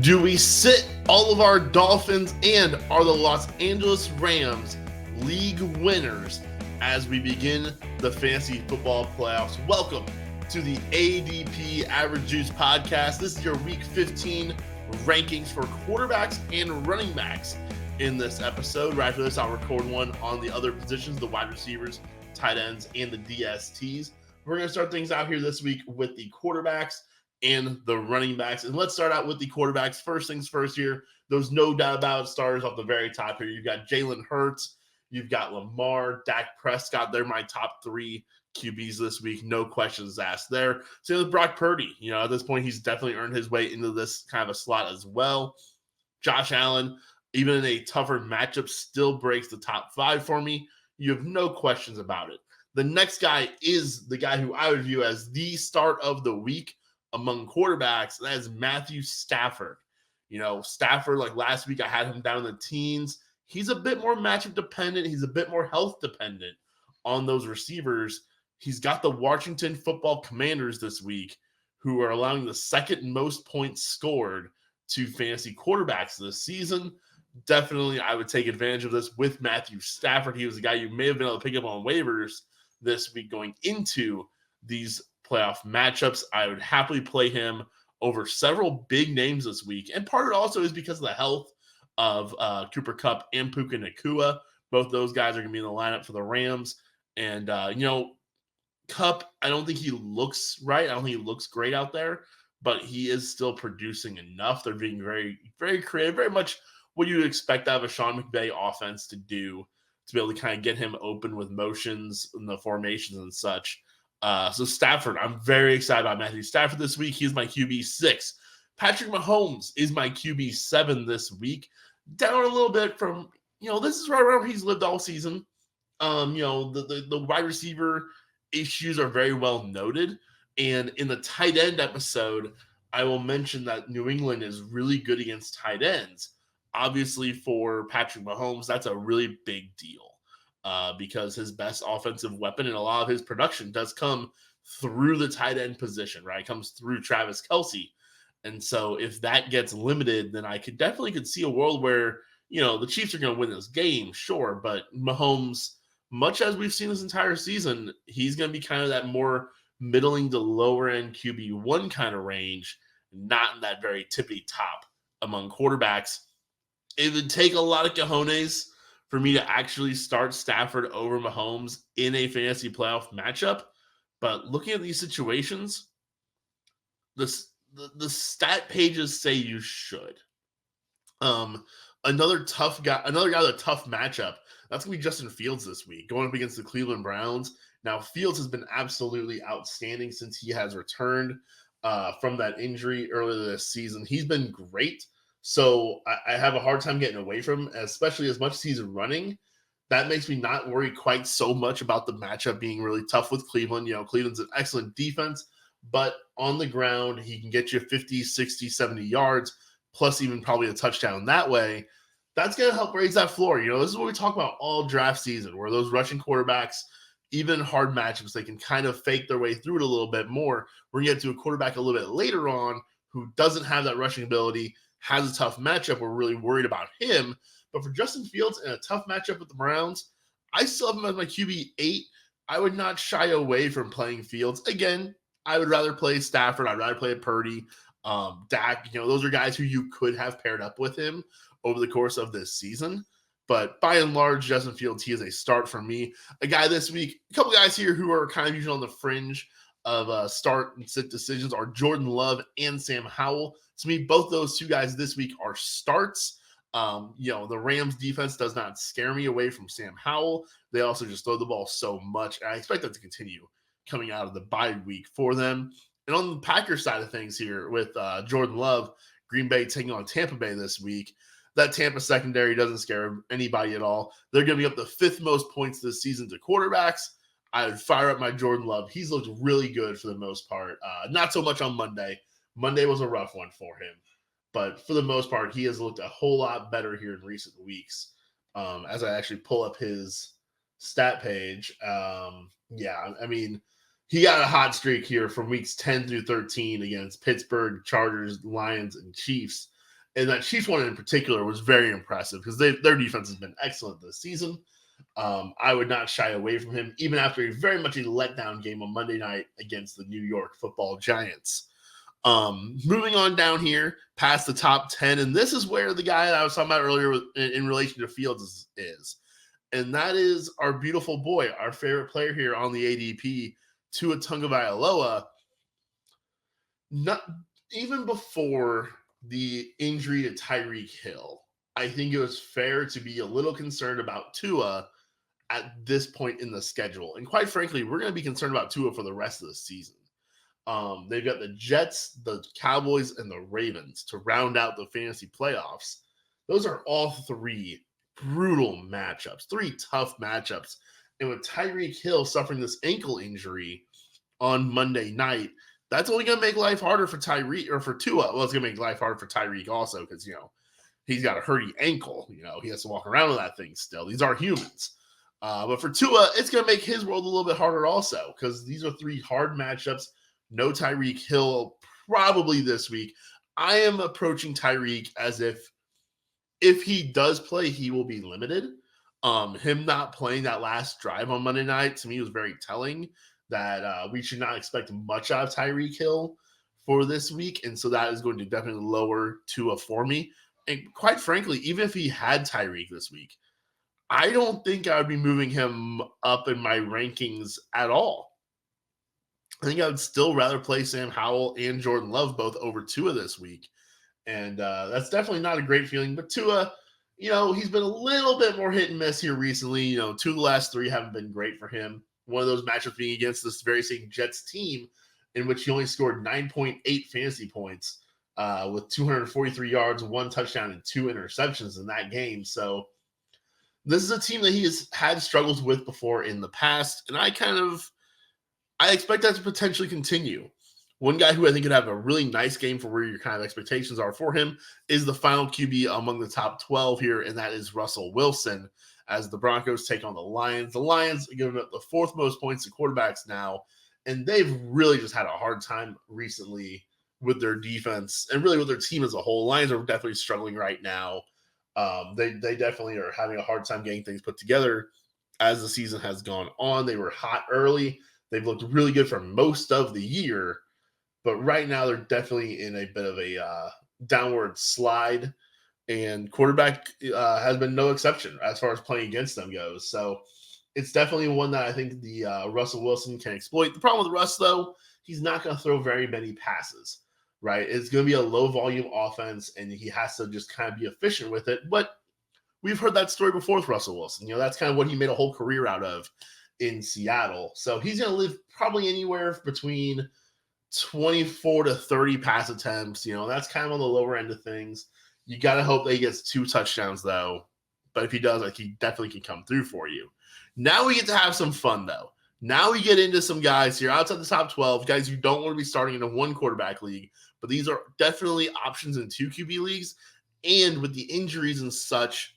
Do we sit all of our Dolphins and are the Los Angeles Rams league winners as we begin the fantasy football playoffs? Welcome to the ADP Average Juice podcast. This is your week 15 rankings for quarterbacks and running backs. In this episode, right after this, I'll record one on the other positions, the wide receivers, tight ends, and the DSTs. We're going to start things out here this week with the quarterbacks and the running backs. And let's start out with the quarterbacks. First things first here, those no doubt about starters off the very top here. You've got Jalen Hurts, you've got Lamar, Dak Prescott. They're my top three QBs this week. No questions asked there. Same with Brock Purdy. At this point, he's definitely earned his way into this kind of a slot as well. Josh Allen, even in a tougher matchup, still breaks the top five for me. You have no questions about it. The next guy is the guy who I would view as the start of the week among quarterbacks. That is Matthew Stafford. Stafford, like last week, I had him down in the teens. He's a bit more matchup dependent. He's a bit more health dependent on those receivers. He's got the Washington Football Commanders this week, who are allowing the second most points scored to fantasy quarterbacks this season. Definitely, I would take advantage of this with Matthew Stafford. He was a guy you may have been able to pick up on waivers this week going into these playoff matchups. I would happily play him over several big names this week. And part of it also is because of the health of Cooper Kupp and Puka Nacua. Both those guys are going to be in the lineup for the Rams. And, Kupp, I don't think he looks right. I don't think he looks great out there, but he is still producing enough. They're being very, very creative, very much what you would expect out of a Sean McVay offense to do, to be able to kind of get him open with motions and the formations and such. So Stafford, I'm very excited about Matthew Stafford this week. He's my QB 6. Patrick Mahomes is my QB 7 this week. Down a little bit from, this is right around where he's lived all season. The wide receiver issues are very well noted. And in the tight end episode, I will mention that New England is really good against tight ends. Obviously, for Patrick Mahomes, that's a really big deal. Because his best offensive weapon and a lot of his production does come through the tight end position, right? It comes through Travis Kelce. And so if that gets limited, then I could see a world where, the Chiefs are going to win this game, sure. But Mahomes, much as we've seen this entire season, he's going to be kind of that more middling to lower end QB1 kind of range, not in that very tippy top among quarterbacks. It would take a lot of cojones for me to actually start Stafford over Mahomes in a fantasy playoff matchup. But looking at these situations, the stat pages say you should. Another guy with a tough matchup, that's going to be Justin Fields this week, going up against the Cleveland Browns. Now, Fields has been absolutely outstanding since he has returned from that injury earlier this season. He's been great. So I have a hard time getting away from him, especially as much as he's running. That makes me not worry quite so much about the matchup being really tough with Cleveland. Cleveland's an excellent defense, but on the ground, he can get you 50, 60, 70 yards, plus even probably a touchdown that way. That's going to help raise that floor. This is what we talk about all draft season, where those rushing quarterbacks, even in hard matchups, they can kind of fake their way through it a little bit more. We're going to get to a quarterback a little bit later on who doesn't have that rushing ability, has a tough matchup. We're really worried about him. But for Justin Fields in a tough matchup with the Browns, I still have him as my QB 8. I would not shy away from playing Fields. Again, I would rather play Stafford. I'd rather play Purdy, Dak. Those are guys who you could have paired up with him over the course of this season. But by and large, Justin Fields, he is a start for me. A guy this week, a couple guys here who are kind of usually on the fringe of start and sit decisions are Jordan Love and Sam Howell. To me, both those two guys this week are starts. The Rams defense does not scare me away from Sam Howell. They also just throw the ball so much, and I expect that to continue coming out of the bye week for them. And on the Packers side of things here with Jordan Love, Green Bay taking on Tampa Bay this week, that Tampa secondary doesn't scare anybody at all. They're giving up the 5th most points this season to quarterbacks. I would fire up my Jordan Love. He's looked really good for the most part. Not so much on Monday. Monday was a rough one for him. But for the most part, he has looked a whole lot better here in recent weeks. As I actually pull up his stat page, he got a hot streak here from weeks 10 through 13 against Pittsburgh, Chargers, Lions, and Chiefs. And that Chiefs one in particular was very impressive because their defense has been excellent this season. I would not shy away from him, even after a very much a letdown game on Monday night against the New York Football Giants. Moving on down here past the top 10, and this is where the guy that I was talking about earlier in relation to Fields is. And that is our beautiful boy, our favorite player here on the ADP, Tua Tagovailoa. Not even before the injury to Tyreek Hill, I think it was fair to be a little concerned about Tua at this point in the schedule. And quite frankly, we're going to be concerned about Tua for the rest of the season. They've got the Jets, the Cowboys, and the Ravens to round out the fantasy playoffs. Those are all three brutal matchups, three tough matchups. And with Tyreek Hill suffering this ankle injury on Monday night, that's only going to make life harder for Tyreek or for Tua. Well, it's going to make life harder for Tyreek also because, he's got a hurty ankle. He has to walk around with that thing still. These are humans. But for Tua, it's going to make his world a little bit harder also because these are three hard matchups. No Tyreek Hill probably this week. I am approaching Tyreek as if he does play, he will be limited. Him not playing that last drive on Monday night, to me, was very telling that we should not expect much out of Tyreek Hill for this week. And so that is going to definitely lower Tua for me. And quite frankly, even if he had Tyreek this week, I don't think I would be moving him up in my rankings at all. I think I would still rather play Sam Howell and Jordan Love both over Tua this week. And that's definitely not a great feeling. But Tua, he's been a little bit more hit and miss here recently. 2 of the last 3 haven't been great for him. One of those matchups being against this very same Jets team in which he only scored 9.8 fantasy points with 243 yards, 1 touchdown, and 2 interceptions in that game. So this is a team that he has had struggles with before in the past, and I expect that to potentially continue. One guy who I think could have a really nice game for where your kind of expectations are for him is the final QB among the top 12 here, and that is Russell Wilson as the Broncos take on the Lions. The Lions are giving up the 4th most points to quarterbacks now, and they've really just had a hard time recently with their defense and really with their team as a whole. Lions are definitely struggling right now. They definitely are having a hard time getting things put together as the season has gone on. They were hot early. They've looked really good for most of the year, but right now they're definitely in a bit of a downward slide, and quarterback has been no exception as far as playing against them goes. So it's definitely one that I think the Russell Wilson can exploit. The problem with Russ, though, he's not going to throw very many passes, right? It's going to be a low-volume offense, and he has to just kind of be efficient with it. But we've heard that story before with Russell Wilson. That's kind of what he made a whole career out of in Seattle. So he's going to live probably anywhere between 24 to 30 pass attempts. That's kind of on the lower end of things. You got to hope that he gets 2 touchdowns, though. But if he does, he definitely can come through for you. Now we get to have some fun, though. Now we get into some guys here outside the top 12, guys you don't want to be starting in a 1 quarterback league, but these are definitely options in 2 QB leagues. And with the injuries and such,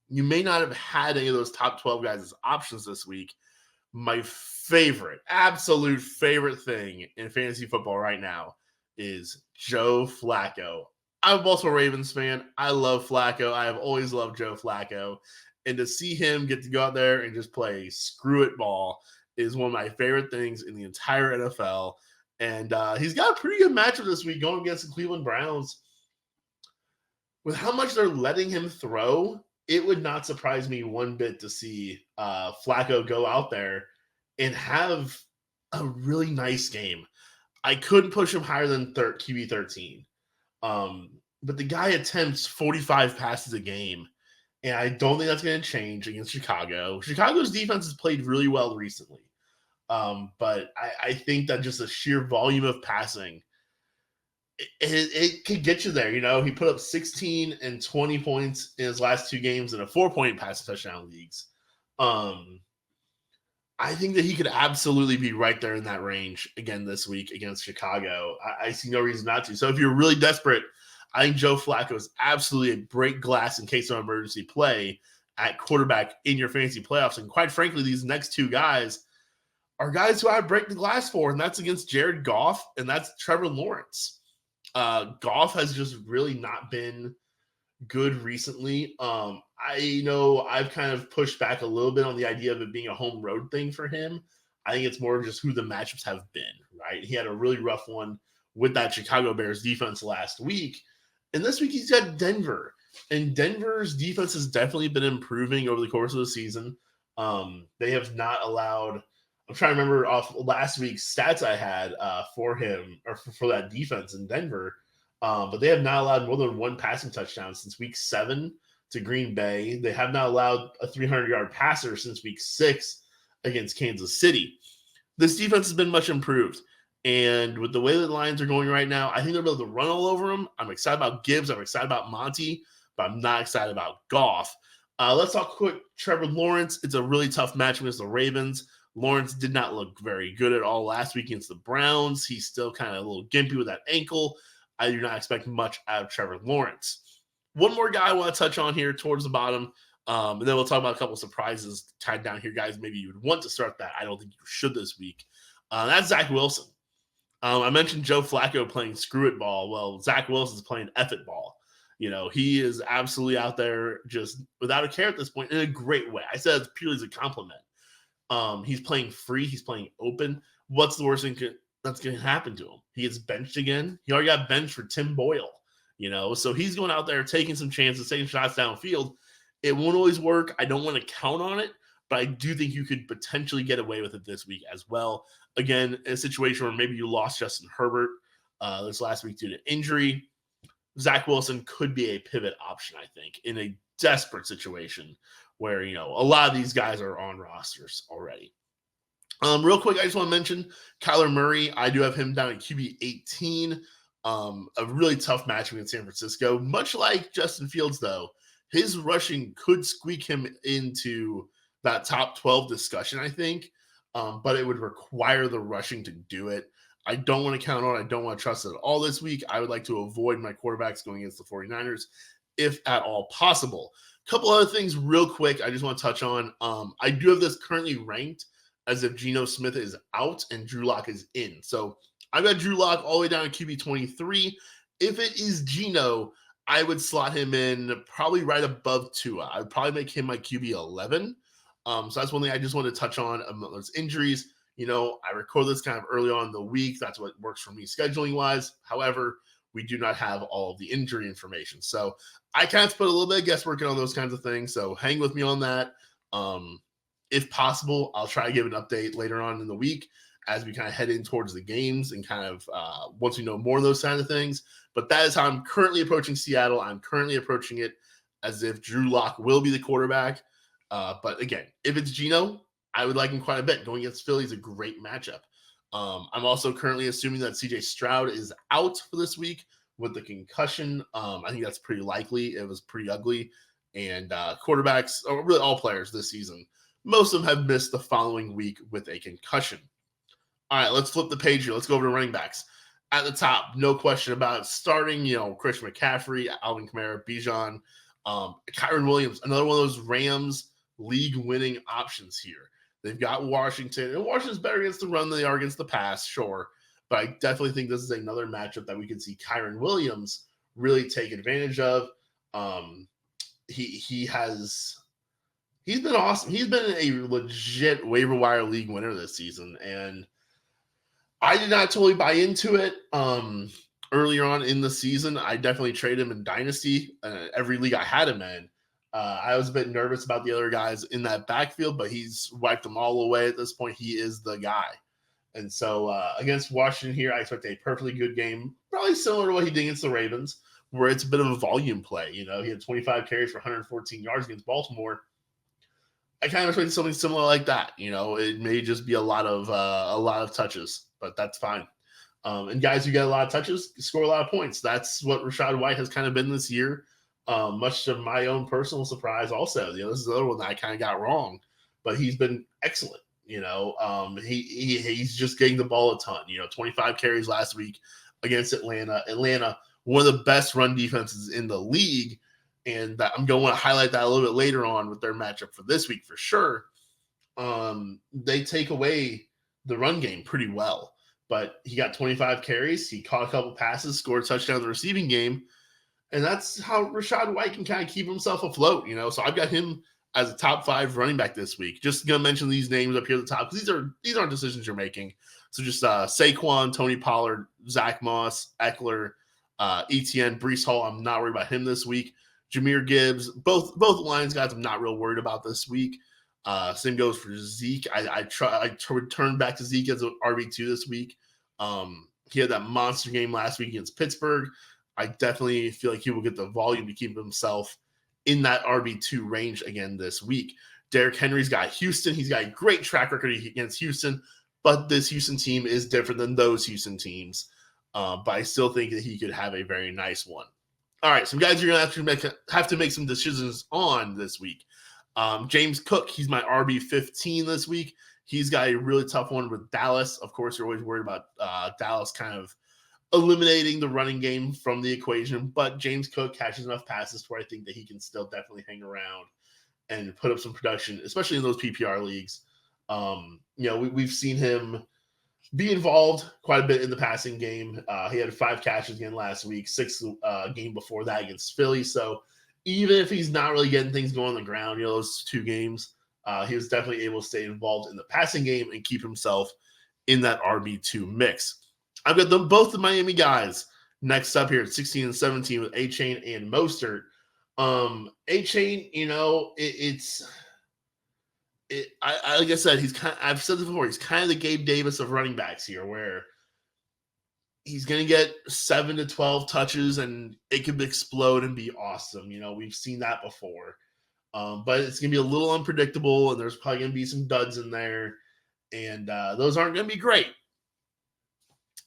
you may not have had any of those top 12 guys as options this week. My absolute favorite thing in fantasy football right now is Joe Flacco. I'm a Baltimore Ravens fan. I love Flacco. I have always loved Joe Flacco. And to see him get to go out there and just play screw it ball is one of my favorite things in the entire NFL. And he's got a pretty good matchup this week going against the Cleveland Browns. With how much they're letting him throw, it would not surprise me one bit to see Flacco go out there and have a really nice game. I couldn't push him higher than QB 13. But the guy attempts 45 passes a game, and I don't think that's going to change against Chicago. Chicago's defense has played really well recently. But I think that just the sheer volume of passing, it could get you there. He put up 16 and 20 points in his last 2 games in a 4-point passing touchdown leagues. I think that he could absolutely be right there in that range again this week against Chicago. I see no reason not to. So if you're really desperate, I think Joe Flacco is absolutely a break glass in case of emergency play at quarterback in your fantasy playoffs. And quite frankly, these next 2 guys are guys who I break the glass for, and that's against Jared Goff and that's Trevor Lawrence. Goff has just really not been good recently. I know I've kind of pushed back a little bit on the idea of it being a home road thing for him. I think it's more just who the matchups have been, right? He had a really rough one with that Chicago Bears defense last week. And this week he's got Denver. And Denver's defense has definitely been improving over the course of the season. They have not allowed, I'm trying to remember off last week's stats I had for him or for that defense in Denver. But they have not allowed more than one passing touchdown since week 7 to Green Bay. They have not allowed a 300-yard passer since week 6 against Kansas City. This defense has been much improved. And with the way the Lions are going right now, I think they'll be able to run all over them. I'm excited about Gibbs. I'm excited about Monty, but I'm not excited about Goff. Let's talk quick Trevor Lawrence. It's a really tough match against the Ravens. Lawrence did not look very good at all last week against the Browns. He's still kind of a little gimpy with that ankle. I do not expect much out of Trevor Lawrence. One more guy I want to touch on here towards the bottom, and then we'll talk about a couple of surprises tied down here, guys. Maybe you would want to start that. I don't think you should this week. That's Zach Wilson. I mentioned Joe Flacco playing screw it ball. Well, Zach Wilson's playing F it ball. You know, he is absolutely out there just without a care at this point in a great way. I said it's purely as a compliment. He's playing free. He's playing open. What's the worst thing that's going to happen to him? He gets benched again. He already got benched for Tim Boyle, you know, so he's going out there taking some chances, taking shots downfield. It won't always work. I don't want to count on it, but I do think you could potentially get away with it this week as well. Again, in a situation where maybe you lost Justin Herbert this last week due to injury, Zach Wilson could be a pivot option, I think, in a desperate situation where, you know, a lot of these guys are on rosters already. Real quick, I just want to mention Kyler Murray. I do have him down at QB 18. A really tough match against San Francisco. Much like Justin Fields, though, his rushing could squeak him into that top 12 discussion, I think. But it would require the rushing to do it. I don't want to count on it. I don't want to trust it at all this week. I would like to avoid my quarterbacks going against the 49ers if at all possible. A couple other things real quick I just want to touch on. I do have this currently ranked as if Geno Smith is out and Drew Lock is in. So I've got Drew Lock all the way down to QB 23. If it is Geno, I would slot him in probably right above Tua. I would probably make him my QB 11. So that's one thing I just wanted to touch on. Those injuries, you know, I record this kind of early on in the week. That's what works for me scheduling wise. However, we do not have all of the injury information. So I kind of put a little bit of guesswork on those kinds of things. So hang with me on that. If possible, I'll try to give an update later on in the week as we kind of head in towards the games and kind of once we know more of those kind of things. But that is how I'm currently approaching Seattle. I'm currently approaching it as if Drew Lock will be the quarterback. But again, if it's Geno, I would like him quite a bit. Going against Philly is a great matchup. I'm also currently assuming that CJ Stroud is out for this week with the concussion. I think that's pretty likely. It was pretty ugly. And quarterbacks, or really all players this season, most of them have missed the following week with a concussion. All right, let's flip the page here. Let's go over to running backs. At the top, no question about it. Starting, you know, Christian McCaffrey, Alvin Kamara, Bijan, Kyren Williams, another one of those Rams league-winning options here. They've got Washington, and Washington's better against the run than they are against the pass, sure. But I definitely think this is another matchup that we could see Kyren Williams really take advantage of. He's been awesome. He's been a legit waiver wire league winner this season, and I did not totally buy into it earlier on in the season. I definitely traded him in Dynasty, every league I had him in. I was a bit nervous about the other guys in that backfield, but he's wiped them all away at this point. He is the guy. And so against Washington here, I expect a perfectly good game, probably similar to what he did against the Ravens, where it's a bit of a volume play. You know, he had 25 carries for 114 yards against Baltimore. I kind of expect something similar like that. You know, it may just be a lot of touches, but that's fine. And guys who get a lot of touches score a lot of points. That's what Rachaad White has kind of been this year. Much to my own personal surprise also. You know, this is another one that I kind of got wrong, but he's been excellent. You know, he's just getting the ball a ton. You know, 25 carries last week against Atlanta. Atlanta, one of the best run defenses in the league, and I'm going to want to highlight that a little bit later on with their matchup for this week for sure. They take away the run game pretty well. but he got 25 carries. He caught a couple passes, scored a touchdown in the receiving game. And that's how Rachaad White can kind of keep himself afloat, So I've got him as a top 5 running back this week. Just gonna mention these names up here at the top because these aren't decisions you're making. So just Saquon, Tony Pollard, Zach Moss, Eckler, ETN, Breece Hall. I'm not worried about him this week. Jahmyr Gibbs, both Lions guys, I'm not real worried about this week. Same goes for Zeke. I return back to Zeke as an RB2 this week. He had that monster game last week against Pittsburgh. I definitely feel like he will get the volume to keep himself in that RB2 range again this week. Derrick Henry's got Houston. He's got a great track record against Houston, but this Houston team is different than those Houston teams. But I still think that he could have a very nice one. All right, some guys you're going to have to make some decisions on this week. James Cook, he's my RB15 this week. He's got a really tough one with Dallas. Of course, you're always worried about Dallas kind of eliminating the running game from the equation, but James Cook catches enough passes where I think that he can still definitely hang around and put up some production, especially in those PPR leagues. We've seen him be involved quite a bit in the passing game. He had 5 catches again last week, 6 game before that against Philly. So even if he's not really getting things going on the ground, those 2 games, he was definitely able to stay involved in the passing game and keep himself in that RB2 mix. I've got both the Miami guys next up here at 16 and 17 with A-Chain and Mostert. A-Chain, like I said, I've said this before, he's kind of the Gabe Davis of running backs here, where he's going to get 7 to 12 touches and it could explode and be awesome. We've seen that before. But it's going to be a little unpredictable, and there's probably going to be some duds in there, and those aren't going to be great.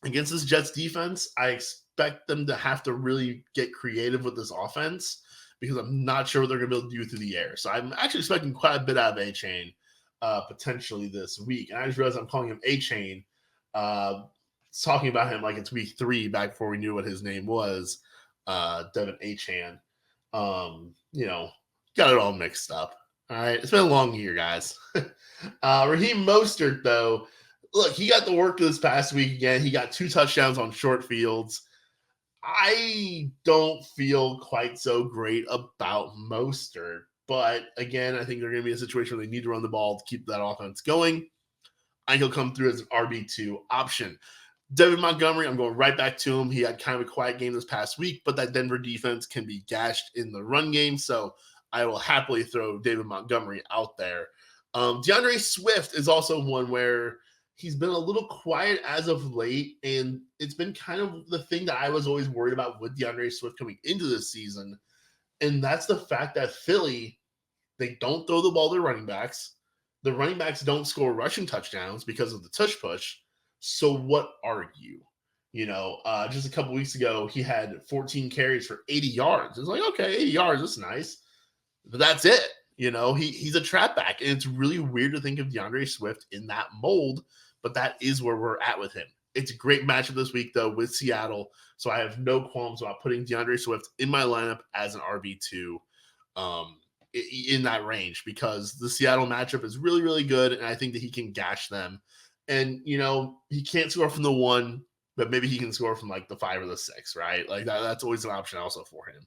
Against this Jets defense, I expect them to have to really get creative with this offense because I'm not sure what they're going to be able to do through the air. So I'm actually expecting quite a bit out of A-Chain potentially this week. And I just realized I'm calling him A-Chain, talking about him like it's week 3 back before we knew what his name was, Devin A-Chan. Got it all mixed up. All right. It's been a long year, guys. Raheem Mostert, though, look, he got the work this past week again. He got 2 touchdowns on short fields. I don't feel quite so great about Mostert. But, again, I think they're going to be in a situation where they need to run the ball to keep that offense going. I think he'll come through as an RB2 option. David Montgomery, I'm going right back to him. He had kind of a quiet game this past week, but that Denver defense can be gashed in the run game. So I will happily throw David Montgomery out there. DeAndre Swift is also one where he's been a little quiet as of late, and it's been kind of the thing that I was always worried about with DeAndre Swift coming into this season, and that's the fact that Philly, they don't throw the ball to running backs. The running backs don't score rushing touchdowns because of the tush push. So what are you? Just a couple weeks ago, he had 14 carries for 80 yards. It's like, okay, 80 yards, that's nice. But that's it. He's a trap back, and it's really weird to think of DeAndre Swift in that mold, but that is where we're at with him. It's a great matchup this week, though, with Seattle, so I have no qualms about putting DeAndre Swift in my lineup as an RB2 in that range because the Seattle matchup is really, really good, and I think that he can gash them. And, he can't score from the 1, but maybe he can score from, like, the 5 or the 6, right? Like, that's always an option also for him.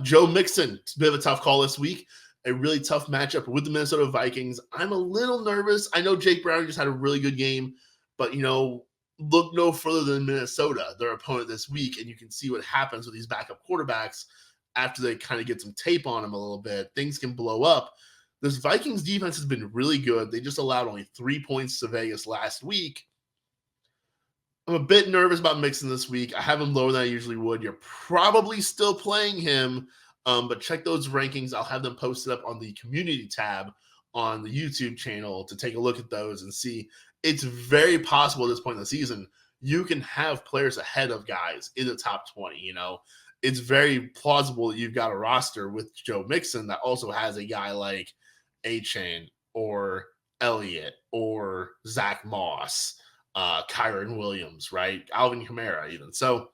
Joe Mixon, it's a bit of a tough call this week. A really tough matchup with the Minnesota Vikings. I'm a little nervous. I know Jake Browning just had a really good game, but, look no further than Minnesota, their opponent this week, and you can see what happens with these backup quarterbacks after they kind of get some tape on them a little bit. Things can blow up. This Vikings defense has been really good. They just allowed only 3 points to Vegas last week. I'm a bit nervous about Mixon this week. I have him lower than I usually would. You're probably still playing him, but check those rankings. I'll have them posted up on the community tab on the YouTube channel to take a look at those and see. It's very possible at this point in the season you can have players ahead of guys in the top 20. It's very plausible that you've got a roster with Joe Mixon that also has a guy like A-Chain or Elliott or Zach Moss, Kyron Williams, right? Alvin Kamara even. So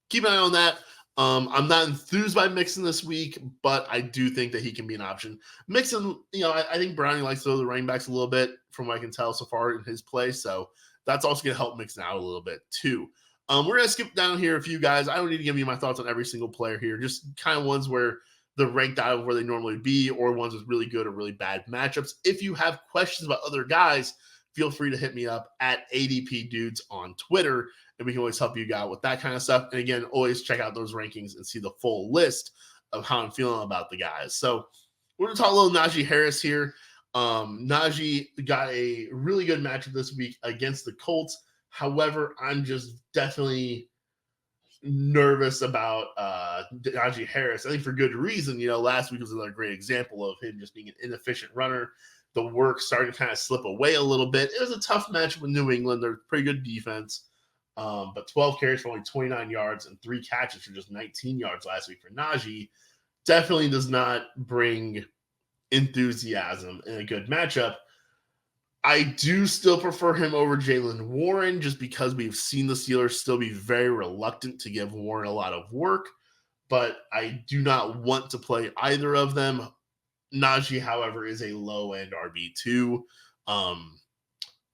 keep an eye on that. I'm not enthused by Mixon this week, but I do think that he can be an option. Mixon, I think Browning likes to throw the running backs a little bit from what I can tell so far in his play. So that's also going to help mix it out a little bit too. We're going to skip down here a few guys. I don't need to give you my thoughts on every single player here, just kind of ones where they're ranked out of where they normally be, or ones with really good or really bad matchups. If you have questions about other guys, feel free to hit me up at ADP Dudes on Twitter, and we can always help you out with that kind of stuff. And again, always check out those rankings and see the full list of how I'm feeling about the guys. So we're going to talk a little Najee Harris here. Najee got a really good matchup this week against the Colts. However, I'm just definitely nervous about Najee Harris. I think for good reason. Last week was another great example of him just being an inefficient runner. The work started to kind of slip away a little bit. It was a tough match with New England. They're pretty good defense. But 12 carries for only 29 yards and 3 catches for just 19 yards last week for Najee definitely does not bring enthusiasm in a good matchup. I do still prefer him over Jaylen Warren just because we've seen the Steelers still be very reluctant to give Warren a lot of work, but I do not want to play either of them. Najee, however, is a low-end RB2.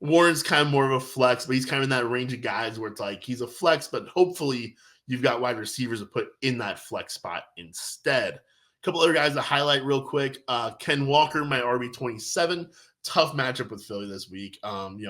Warren's kind of more of a flex, but he's kind of in that range of guys where it's like he's a flex, but hopefully you've got wide receivers to put in that flex spot instead. A couple other guys to highlight real quick. Ken Walker, my RB27. Tough matchup with Philly this week.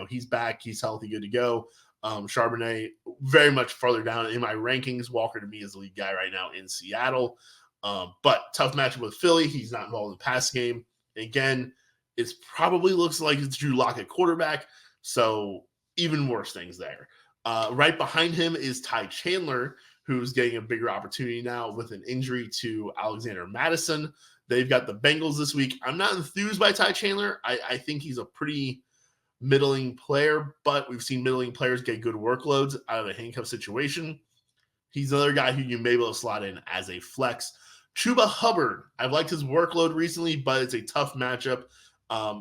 He's back. He's healthy, good to go. Charbonnet, very much farther down in my rankings. Walker, to me, is the lead guy right now in Seattle. But tough matchup with Philly. He's not involved in the pass game. Again, it probably looks like it's Drew Lock at quarterback, so even worse things there. Right behind him is Ty Chandler, who's getting a bigger opportunity now with an injury to Alexander Madison. They've got the Bengals this week. I'm not enthused by Ty Chandler. I think he's a pretty middling player, but we've seen middling players get good workloads out of a handcuff situation. He's another guy who you may be able to slot in as a flex. Chuba Hubbard, I've liked his workload recently, but it's a tough matchup.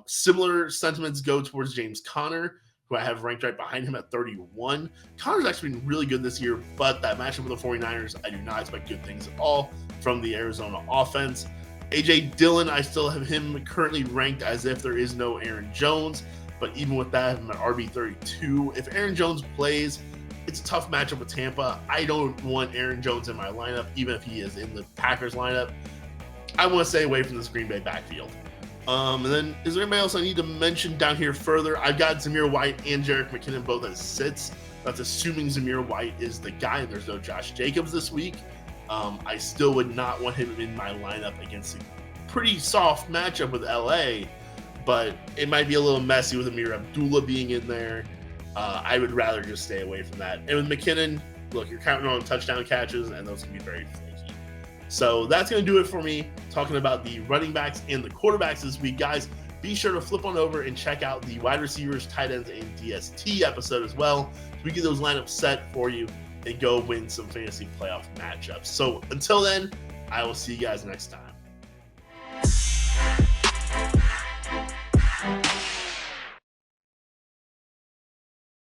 Similar sentiments go towards James Conner, who I have ranked right behind him at 31. Conner's actually been really good this year, but that matchup with the 49ers, I do not expect good things at all from the Arizona offense. A.J. Dillon, I still have him currently ranked as if there is no Aaron Jones, but even with that, I'm at RB32. If Aaron Jones plays, it's a tough matchup with Tampa. I don't want Aaron Jones in my lineup, even if he is in the Packers lineup. I want to stay away from this Green Bay backfield. And then, is there anybody else I need to mention down here further? I've got Zamir White and Jerick McKinnon both as sits. That's assuming Zamir White is the guy, and there's no Josh Jacobs this week. I still would not want him in my lineup against a pretty soft matchup with LA, but it might be a little messy with Amir Abdullah being in there. I would rather just stay away from that. And with McKinnon, look, you're counting on touchdown catches, and those can be very flaky. So that's going to do it for me, talking about the running backs and the quarterbacks this week. Guys, be sure to flip on over and check out the wide receivers, tight ends, and DST episode as well, so we get those lineups set for you and go win some fantasy playoff matchups. So until then, I will see you guys next time.